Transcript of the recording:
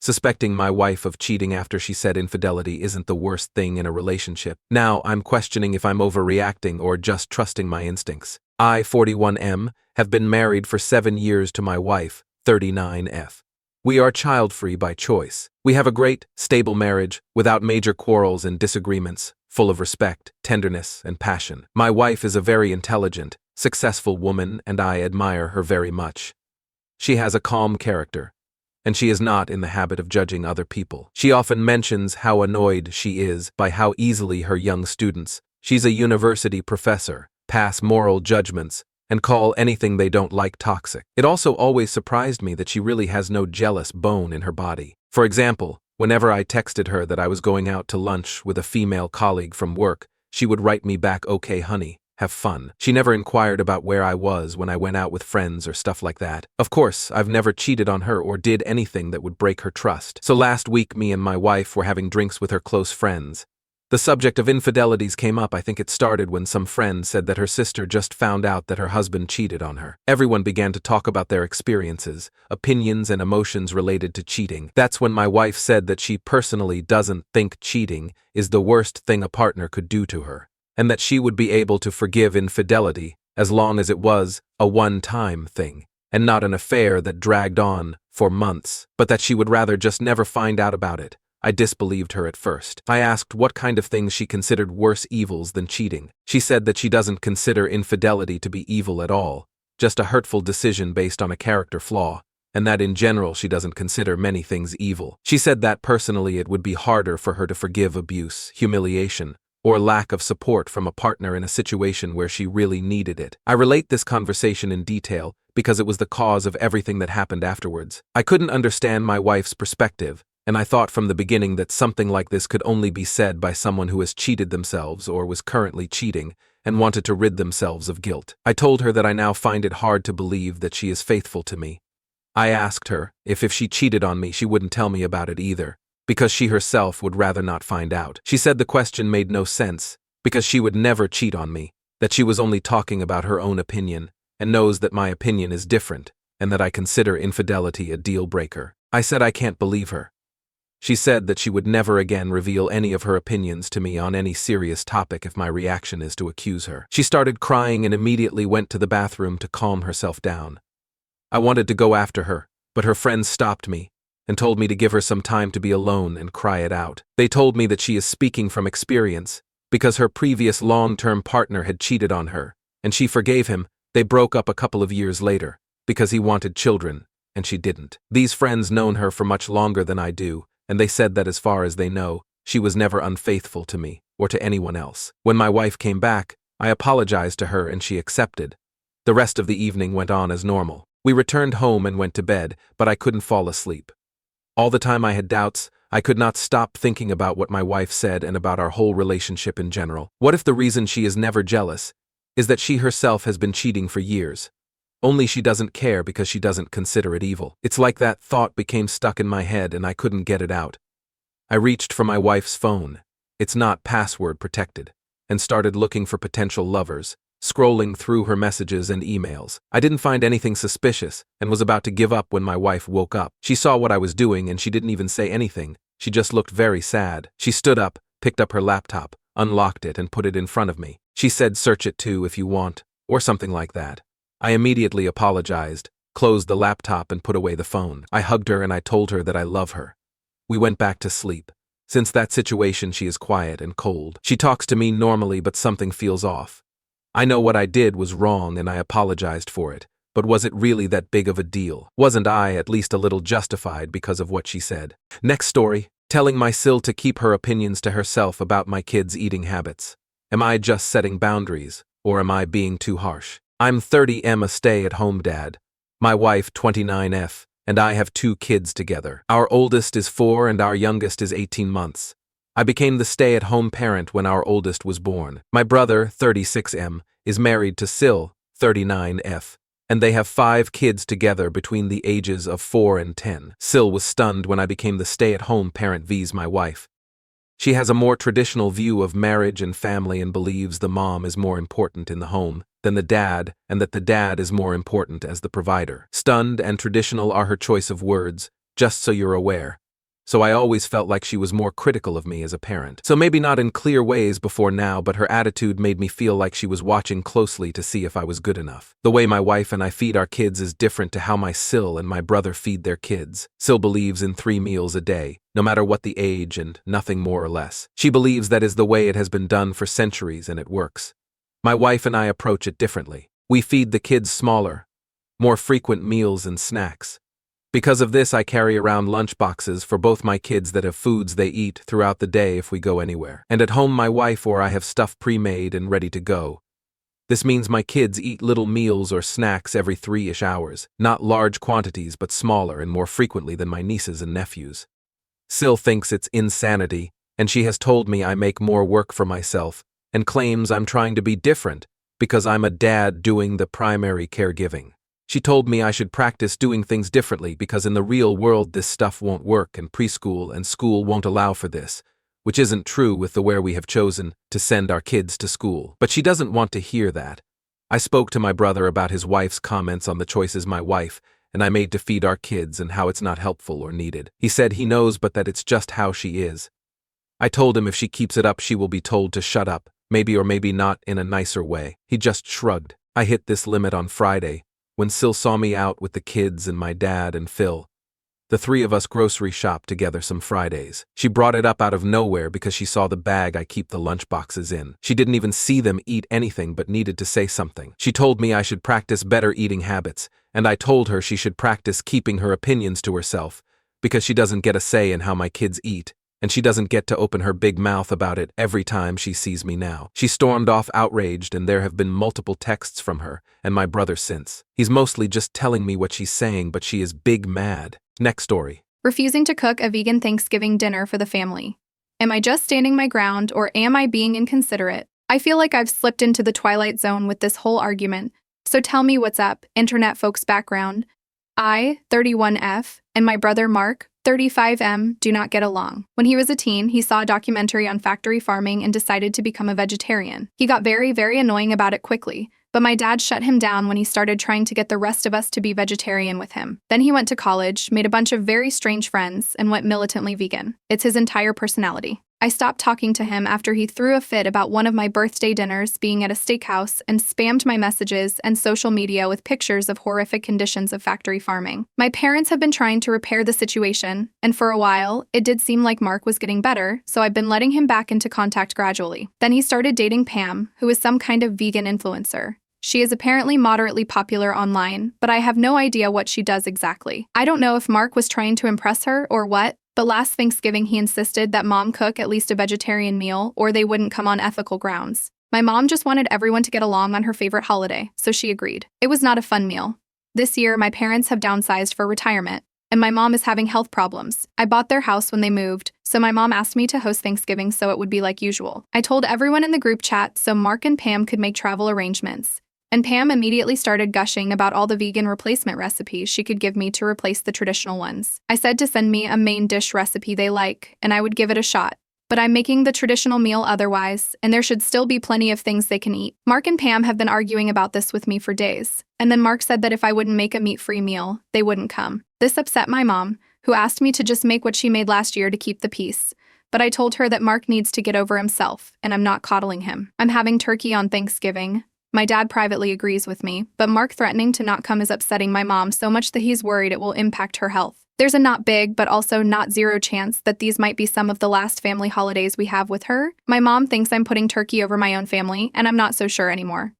suspecting my wife of cheating after she said infidelity isn't the worst thing in a relationship. Now I'm questioning if I'm overreacting or just trusting my instincts. I, 41M, have been married for 7 years to my wife, 39F. We are child-free by choice. We have a great, stable marriage without major quarrels and disagreements, full of respect, tenderness, and passion. My wife is a very intelligent, successful woman, and I admire her very much. She has a calm character, and she is not in the habit of judging other people. She often mentions how annoyed she is by how easily her young students, she's a university professor, pass moral judgments and call anything they don't like toxic. It also always surprised me that she really has no jealous bone in her body. For example, whenever I texted her that I was going out to lunch with a female colleague from work, she would write me back, "Okay, honey, have fun." She never inquired about where I was when I went out with friends or stuff like that. Of course, I've never cheated on her or did anything that would break her trust. So last week, me and my wife were having drinks with her close friends. The subject of infidelities came up. I think it started when some friend said that her sister just found out that her husband cheated on her. Everyone began to talk about their experiences, opinions, and emotions related to cheating. That's when my wife said that she personally doesn't think cheating is the worst thing a partner could do to her, and that she would be able to forgive infidelity as long as it was a one-time thing, and not an affair that dragged on for months, but that she would rather just never find out about it. I disbelieved her at first. I asked what kind of things she considered worse evils than cheating. She said that she doesn't consider infidelity to be evil at all, just a hurtful decision based on a character flaw, and that in general she doesn't consider many things evil. She said that personally it would be harder for her to forgive abuse, humiliation, or lack of support from a partner in a situation where she really needed it. I relate this conversation in detail because it was the cause of everything that happened afterwards. I couldn't understand my wife's perspective, and I thought from the beginning that something like this could only be said by someone who has cheated themselves or was currently cheating and wanted to rid themselves of guilt. I told her that I now find it hard to believe that she is faithful to me. I asked her if she cheated on me, she wouldn't tell me about it either, because she herself would rather not find out. She said the question made no sense, because she would never cheat on me, that she was only talking about her own opinion, and knows that my opinion is different, and that I consider infidelity a deal breaker. I said I can't believe her. She said that she would never again reveal any of her opinions to me on any serious topic if my reaction is to accuse her. She started crying and immediately went to the bathroom to calm herself down. I wanted to go after her, but her friends stopped me and told me to give her some time to be alone and cry it out. They told me that she is speaking from experience because her previous long-term partner had cheated on her, and she forgave him. They broke up a couple of years later because he wanted children, and she didn't. These friends known her for much longer than I do, and they said that as far as they know, she was never unfaithful to me or to anyone else. When my wife came back, I apologized to her and she accepted. The rest of the evening went on as normal. We returned home and went to bed, but I couldn't fall asleep. All the time I had doubts. I could not stop thinking about what my wife said and about our whole relationship in general. What if the reason she is never jealous is that she herself has been cheating for years? Only she doesn't care because she doesn't consider it evil. It's like that thought became stuck in my head and I couldn't get it out. I reached for my wife's phone. It's not password protected, and started looking for potential lovers, scrolling through her messages and emails. I didn't find anything suspicious and was about to give up when my wife woke up. She saw what I was doing and she didn't even say anything. She just looked very sad. She stood up, picked up her laptop, unlocked it and put it in front of me. She said, "Search it too if you want," or something like that. I immediately apologized, closed the laptop and put away the phone. I hugged her and I told her that I love her. We went back to sleep. Since that situation, she is quiet and cold. She talks to me normally, but something feels off. I know what I did was wrong and I apologized for it, but was it really that big of a deal? Wasn't I at least a little justified because of what she said? Next story, telling my Sil to keep her opinions to herself about my kids' eating habits. Am I just setting boundaries, or am I being too harsh? I'm 30M, a stay-at-home dad. My wife, 29F, and I have 2 kids together. Our oldest is 4 and our youngest is 18 months. I became the stay-at-home parent when our oldest was born. My brother, 36M, is married to Sil, 39F, and they have 5 kids together between the ages of 4 and 10. Sil was stunned when I became the stay-at-home parent vs my wife. She has a more traditional view of marriage and family and believes the mom is more important in the home than the dad, and that the dad is more important as the provider. Stunned and traditional are her choice of words, just so you're aware. so I always felt like she was more critical of me as a parent. So maybe not in clear ways before now, but her attitude made me feel like she was watching closely to see if I was good enough. The way my wife and I feed our kids is different to how my Sil and my brother feed their kids. Sil believes in 3 meals a day, no matter what the age and nothing more or less. She believes that is the way it has been done for centuries and it works. My wife and I approach it differently. We feed the kids smaller, more frequent meals and snacks. Because of this, I carry around lunch boxes for both my kids that have foods they eat throughout the day if we go anywhere. And at home, my wife or I have stuff pre-made and ready to go. This means my kids eat little meals or snacks every 3-ish hours, not large quantities but smaller and more frequently than my nieces and nephews. Sil thinks it's insanity, and she has told me I make more work for myself and claims I'm trying to be different because I'm a dad doing the primary caregiving. She told me I should practice doing things differently because in the real world this stuff won't work and preschool and school won't allow for this, which isn't true with the where we have chosen to send our kids to school. But she doesn't want to hear that. I spoke to my brother about his wife's comments on the choices my wife and I made to feed our kids and how it's not helpful or needed. He said he knows but that it's just how she is. I told him if she keeps it up she will be told to shut up, maybe or maybe not in a nicer way. He just shrugged. I hit this limit on Friday, when Sil saw me out with the kids and my dad and Phil. The 3 of us grocery shopped together some Fridays. She brought it up out of nowhere because she saw the bag I keep the lunch boxes in. She didn't even see them eat anything but needed to say something. She told me I should practice better eating habits, and I told her she should practice keeping her opinions to herself because she doesn't get a say in how my kids eat, and she doesn't get to open her big mouth about it every time she sees me now. She stormed off outraged, and there have been multiple texts from her and my brother since. He's mostly just telling me what she's saying, but she is big mad. Next story. Refusing to cook a vegan Thanksgiving dinner for the family. Am I just standing my ground or am I being inconsiderate? I feel like I've slipped into the twilight zone with this whole argument. So tell me what's up, internet folks background. I, 31F, and my brother Mark, 35M, do not get along. When he was a teen, he saw a documentary on factory farming and decided to become a vegetarian. He got very, very annoying about it quickly, but my dad shut him down when he started trying to get the rest of us to be vegetarian with him. Then he went to college, made a bunch of very strange friends, and went militantly vegan. It's his entire personality. I stopped talking to him after he threw a fit about one of my birthday dinners being at a steakhouse and spammed my messages and social media with pictures of horrific conditions of factory farming. My parents have been trying to repair the situation, and for a while, it did seem like Mark was getting better, so I've been letting him back into contact gradually. Then he started dating Pam, who is some kind of vegan influencer. She is apparently moderately popular online, but I have no idea what she does exactly. I don't know if Mark was trying to impress her or what, but last Thanksgiving he insisted that Mom cook at least a vegetarian meal or they wouldn't come on ethical grounds. My mom just wanted everyone to get along on her favorite holiday, so she agreed. It was not a fun meal. This year, my parents have downsized for retirement, and my mom is having health problems. I bought their house when they moved, so my mom asked me to host Thanksgiving so it would be like usual. I told everyone in the group chat so Mark and Pam could make travel arrangements. And Pam immediately started gushing about all the vegan replacement recipes she could give me to replace the traditional ones. I said to send me a main dish recipe they like, and I would give it a shot. But I'm making the traditional meal otherwise, and there should still be plenty of things they can eat. Mark and Pam have been arguing about this with me for days. And then Mark said that if I wouldn't make a meat-free meal, they wouldn't come. This upset my mom, who asked me to just make what she made last year to keep the peace. But I told her that Mark needs to get over himself, and I'm not coddling him. I'm having turkey on Thanksgiving. My dad privately agrees with me, but Mark threatening to not come is upsetting my mom so much that he's worried it will impact her health. There's a not big, but also not zero chance that these might be some of the last family holidays we have with her. My mom thinks I'm putting turkey over my own family, and I'm not so sure anymore.